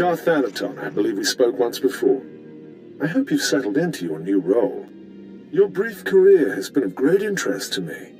Darth Thanaton, I believe we spoke once before. I hope you've settled into your new role. Your brief career has been of great interest to me,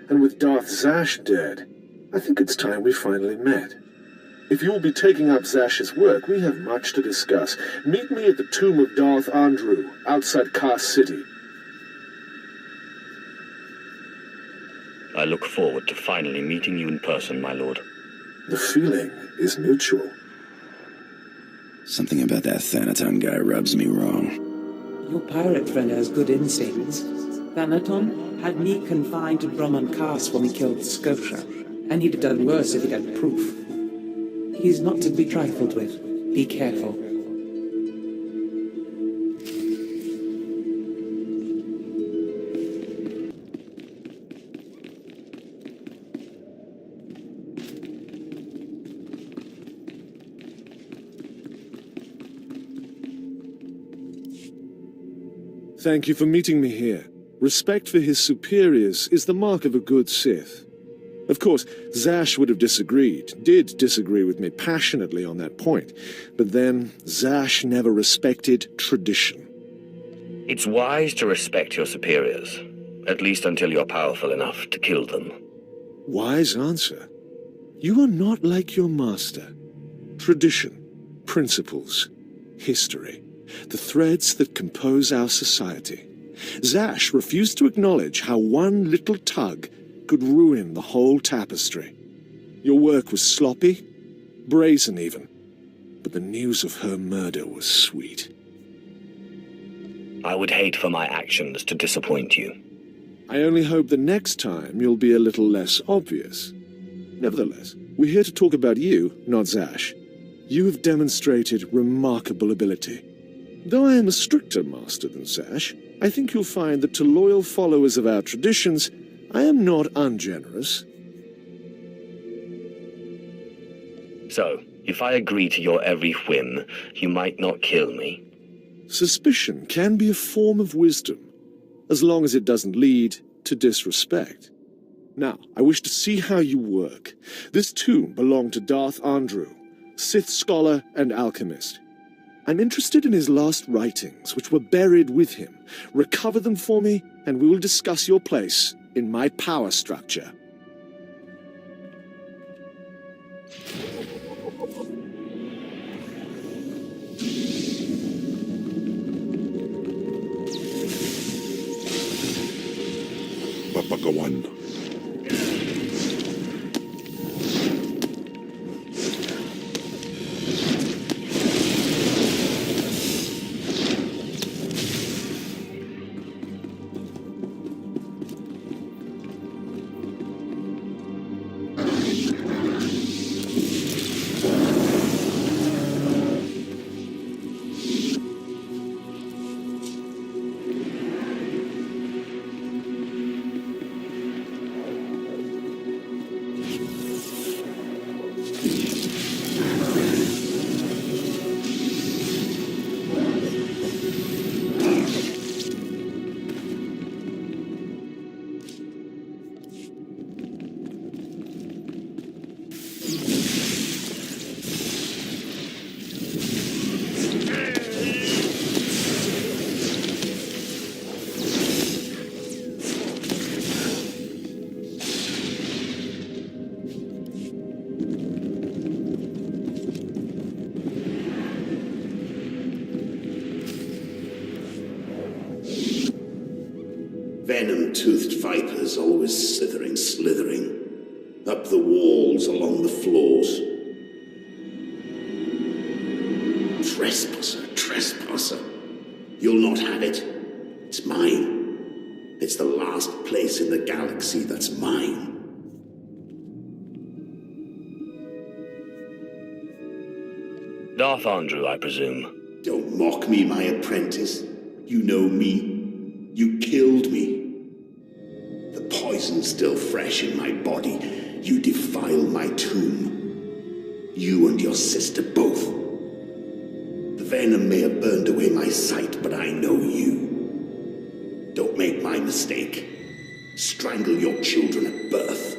and with Darth Zash dead, I think it's time we finally met. If you will be taking up Zash's work, we have much to discuss. Meet me at the tomb of Darth Andrew, outside Kars City. I look forward to finally meeting you in person, my lord. The feeling is mutual. Something about that Thanaton guy rubs me wrong. Your pirate friend has good instincts. Thanaton had me confined to Drummond Castle when we killed Scotia, and he'd have done worse if he'd had proof. He's not to be trifled with. Be careful. Thank you for meeting me here. Respect for his superiors is the mark of a good Sith. Of course, Zash would have did disagree with me passionately on that point, but then Zash never respected tradition. It's wise to respect your superiors, at least until you're powerful enough to kill them. Wise answer. You are not like your master. Tradition, principles, history, the threads that compose our society. Zash refused to acknowledge how one little tug could ruin the whole tapestry. Your work was sloppy, brazen even, but the news of her murder was sweet. I would hate for my actions to disappoint you. I only hope the next time you'll be a little less obvious. Nevertheless, we're here to talk about you, not Zash. You have demonstrated remarkable ability. Though I am a stricter master than Zash, I think you'll find that to loyal followers of our traditions, I am not ungenerous. So, if I agree to your every whim, you might not kill me. Suspicion can be a form of wisdom, as long as it doesn't lead to disrespect. Now, I wish to see how you work. This tomb belonged to Darth Andrew, Sith scholar and alchemist. I'm interested in his last writings, which were buried with him. Recover them for me, and we will discuss your place in my power structure. Papagawan. Venom-toothed vipers always slithering, up the walls, along the floors. Trespasser. You'll not have it. It's mine. It's the last place in the galaxy that's mine. Darth Andrew, I presume. Don't mock me, my apprentice. You know me. You killed me. The poison's still fresh in my body. You defile my tomb. You and your sister both. The venom may have burned away my sight, but I know you. Don't make my mistake. Strangle your children at birth.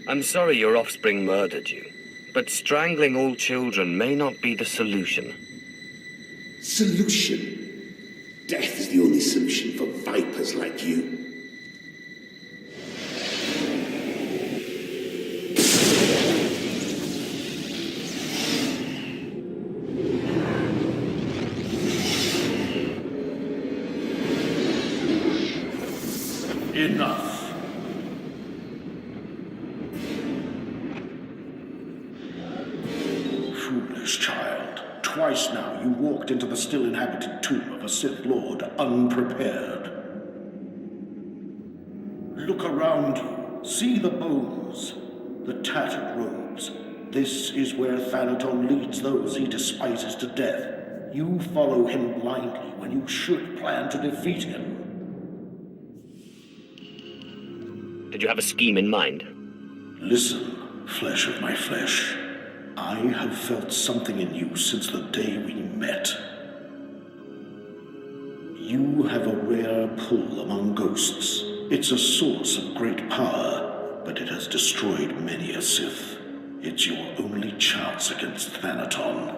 I'm sorry your offspring murdered you. But strangling all children may not be the solution. Solution? Death is the only solution for vipers like you. Enough. Foolish child. Twice now you walked into the still inhabited tomb of a Sith Lord unprepared. Look around you. See the bones, the tattered robes. This is where Thanaton leads those he despises to death. You follow him blindly when you should plan to defeat him. Did you have a scheme in mind? Listen, flesh of my flesh. I have felt something in you since the day we met. You have a rare pull among ghosts. It's a source of great power, but it has destroyed many a Sith. It's your only chance against Thanaton.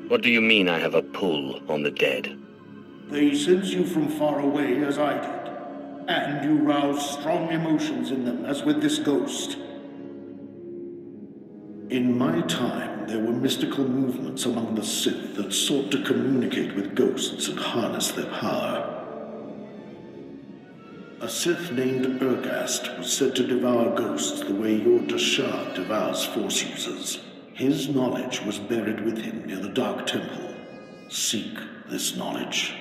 What do you mean I have a pull on the dead? They sense you from far away as I did. And you rouse strong emotions in them, as with this ghost. In my time, there were mystical movements among the Sith that sought to communicate with ghosts and harness their power. A Sith named Ergast was said to devour ghosts the way your Dashad devours Force users. His knowledge was buried with him near the Dark Temple. Seek this knowledge.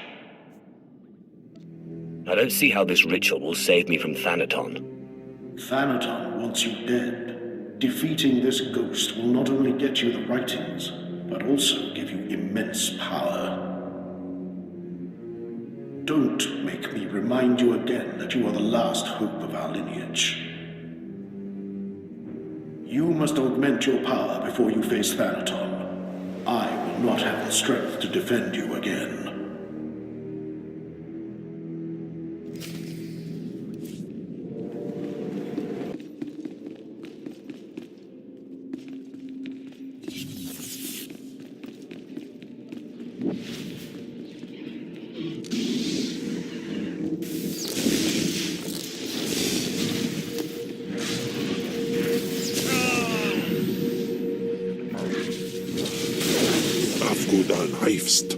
I don't see how this ritual will save me from Thanaton. Thanaton wants you dead. Defeating this ghost will not only get you the writings, but also give you immense power. Don't make me remind you again that you are the last hope of our lineage. You must augment your power before you face Thanaton. I will not have the strength to defend you again. Hilfst.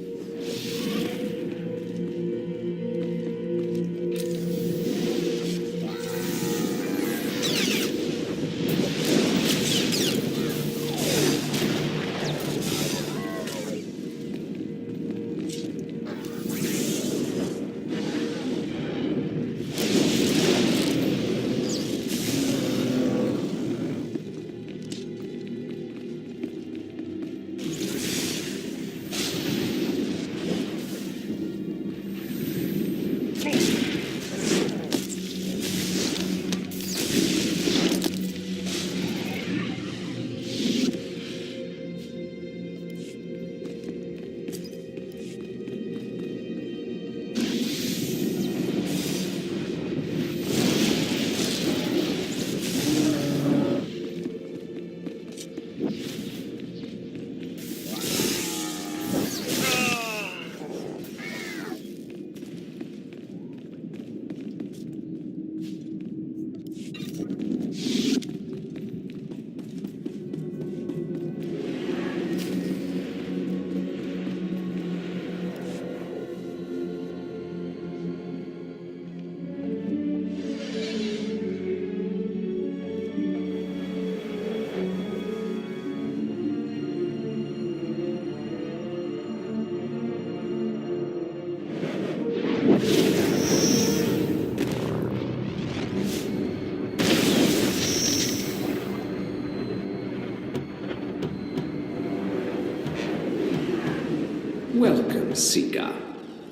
Welcome, Seeker.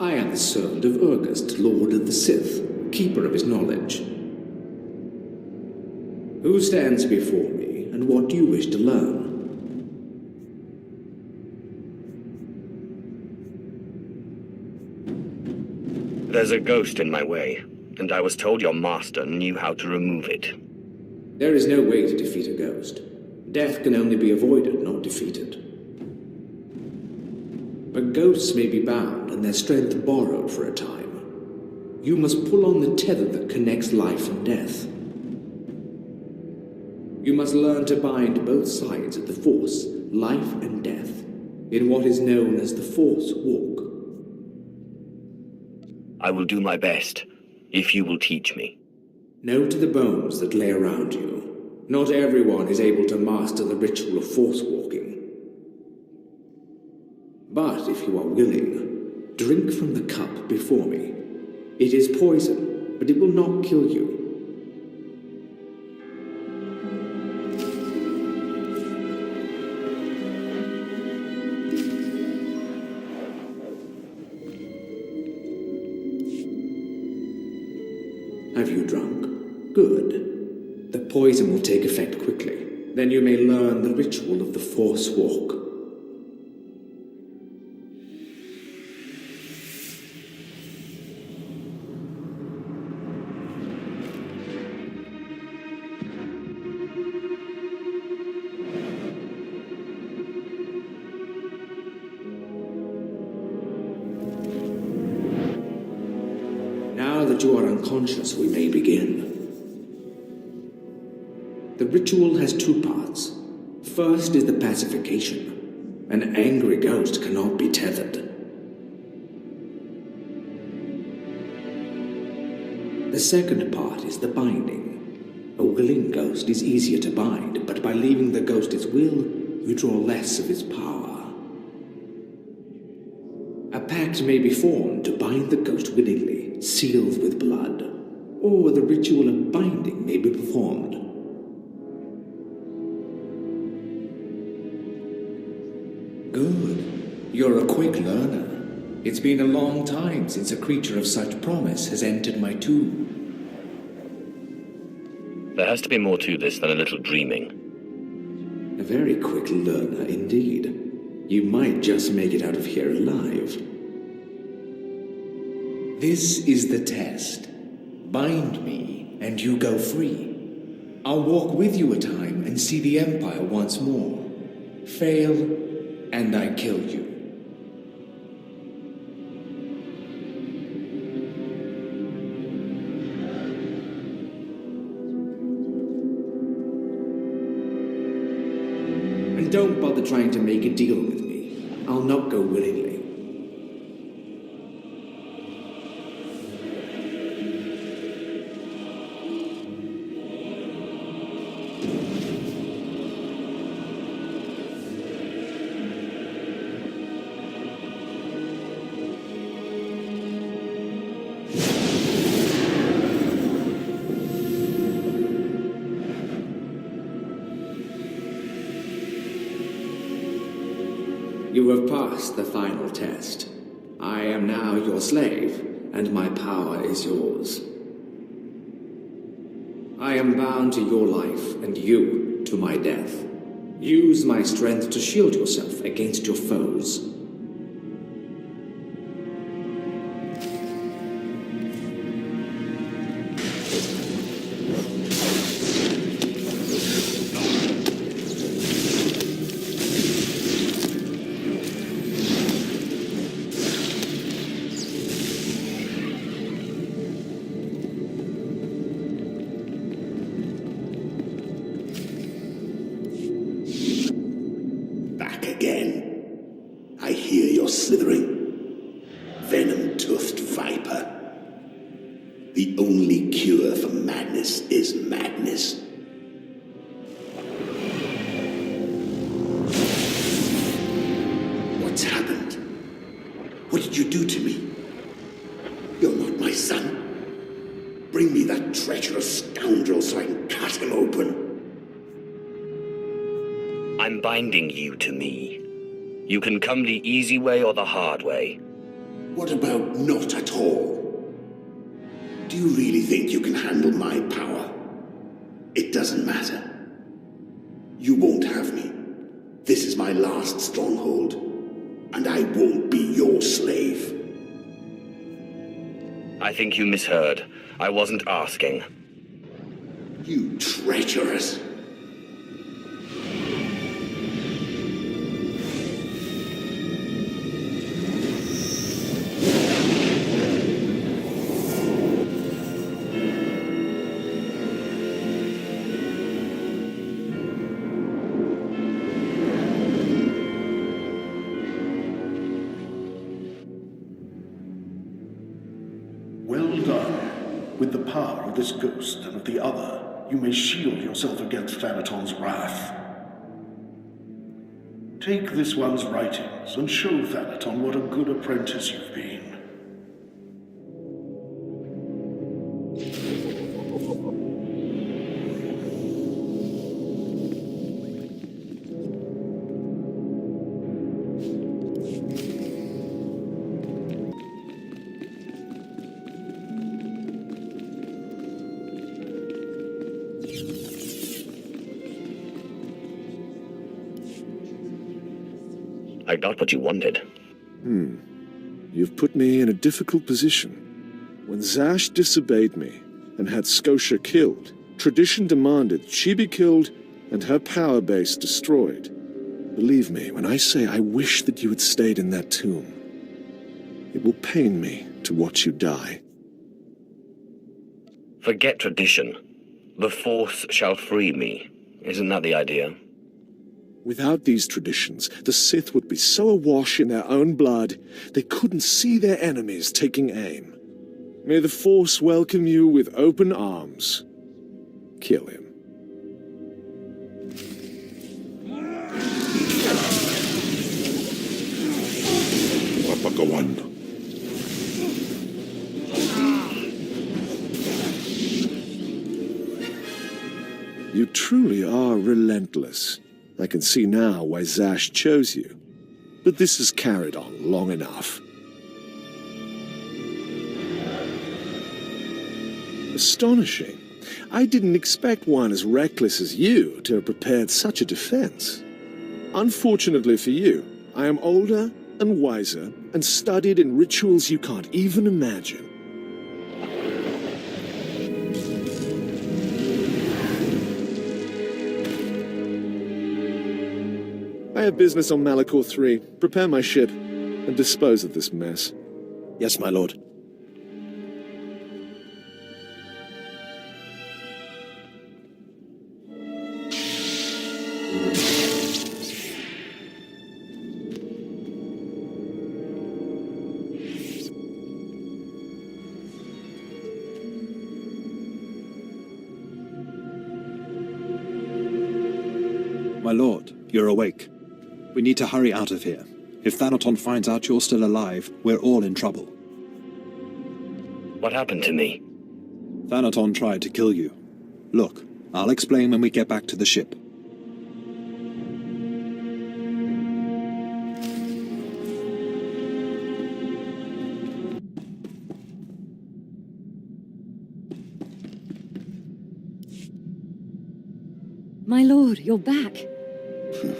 I am the servant of Ergast, Lord of the Sith, keeper of his knowledge. Who stands before me, and what do you wish to learn? There's a ghost in my way, and I was told your master knew how to remove it. There is no way to defeat a ghost. Death can only be avoided, not defeated. But ghosts may be bound and their strength borrowed for a time. You must pull on the tether that connects life and death. You must learn to bind both sides of the Force, life and death, in what is known as the Force Walk. I will do my best, if you will teach me. Know to the bones that lay around you. Not everyone is able to master the ritual of Force walking. But if you are willing, drink from the cup before me. It is poison, but it will not kill you. Have you drunk? Good. The poison will take effect quickly. Then you may learn the ritual of the Force Walk. Now that you are unconscious, we may begin. The ritual has two parts. First is the pacification. An angry ghost cannot be tethered. The second part is the binding. A willing ghost is easier to bind, but by leaving the ghost its will, you draw less of its power. A pact may be formed to bind the ghost willingly, sealed with blood, or the ritual of binding may be performed. Good. You're a quick learner. It's been a long time since a creature of such promise has entered my tomb. There has to be more to this than a little dreaming. A very quick learner indeed. You might just make it out of here alive. This is the test. Bind me, and you go free. I'll walk with you a time and see the Empire once more. Fail, and I kill you. And don't bother trying to make a deal with me. I'll not go willingly. You have passed the final test. I am now your slave, and my power is yours. I am bound to your life, and you to my death. Use my strength to shield yourself against your foes. I'm binding you to me. You can come the easy way or the hard way. What about not at all? Do you really think you can handle my power? It doesn't matter. You won't have me. This is my last stronghold, and I won't be your slave. I think you misheard. I wasn't asking. You treacherous! Well done. With the power of this ghost and of the other, you may shield yourself against Thanaton's wrath. Take this one's writings and show Thanaton what a good apprentice you've been. I got what you wanted. You've put me in a difficult position. When Zash disobeyed me and had Scotia killed, tradition demanded she be killed and her power base destroyed. Believe me when I say I wish that you had stayed in that tomb. It will pain me to watch you die. Forget tradition. The Force shall free me. Isn't that the idea? Without these traditions, the Sith would be so awash in their own blood, they couldn't see their enemies taking aim. May the Force welcome you with open arms. Kill him. Wapakawan. You truly are relentless. I can see now why Zash chose you. But this has carried on long enough. Astonishing. I didn't expect one as reckless as you to have prepared such a defense. Unfortunately for you, I am older and wiser and studied in rituals you can't even imagine. I have business on Malachor 3. Prepare my ship and dispose of this mess. Yes, my lord. My lord, you're awake. We need to hurry out of here. If Thanaton finds out you're still alive, we're all in trouble. What happened to me? Thanaton tried to kill you. Look, I'll explain when we get back to the ship. My lord, you're back.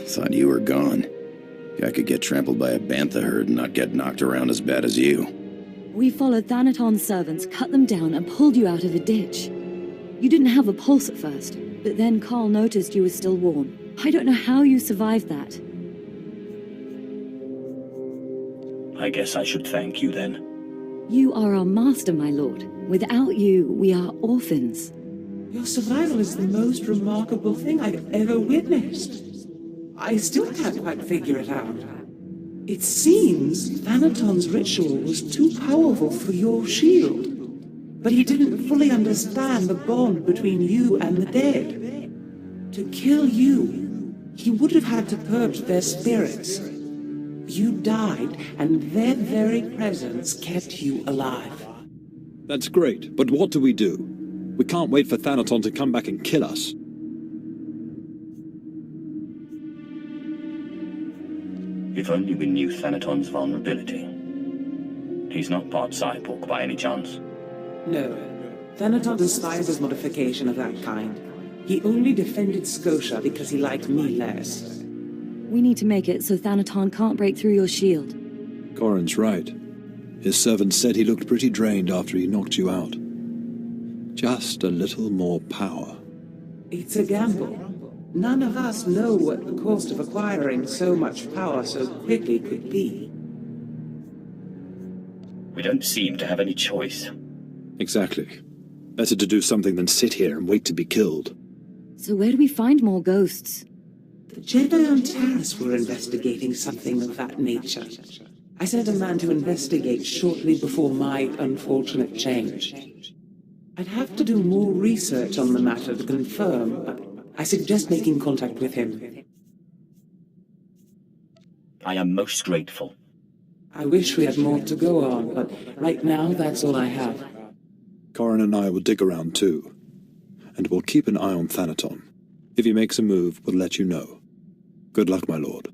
Thought you were gone. I could get trampled by a bantha herd and not get knocked around as bad as you. We followed Thanaton's servants, cut them down, and pulled you out of a ditch. You didn't have a pulse at first, but then Carl noticed you were still warm. I don't know how you survived that. I guess I should thank you then. You are our master, my lord. Without you, we are orphans. Your survival is the most remarkable thing I've ever witnessed. I still can't quite figure it out. It seems Thanaton's ritual was too powerful for your shield. But he didn't fully understand the bond between you and the dead. To kill you, he would have had to purge their spirits. You died, and their very presence kept you alive. That's great, but what do? We can't wait for Thanaton to come back and kill us. If only we knew Thanaton's vulnerability. He's not part cyborg by any chance. No. Thanaton despises modification of that kind. He only defended Scotia because he liked me less. We need to make it so Thanaton can't break through your shield. Corin's right. His servant said he looked pretty drained after he knocked you out. Just a little more power. It's a gamble. None of us know what the cost of acquiring so much power so quickly could be. We don't seem to have any choice. Exactly. Better to do something than sit here and wait to be killed. So where do we find more ghosts? The Jedi on Taris were investigating something of that nature. I sent a man to investigate shortly before my unfortunate change. I'd have to do more research on the matter to confirm, but I suggest making contact with him. I am most grateful. I wish we had more to go on, but right now that's all I have. Corrin and I will dig around too. And we'll keep an eye on Thanaton. If he makes a move, we'll let you know. Good luck, my lord.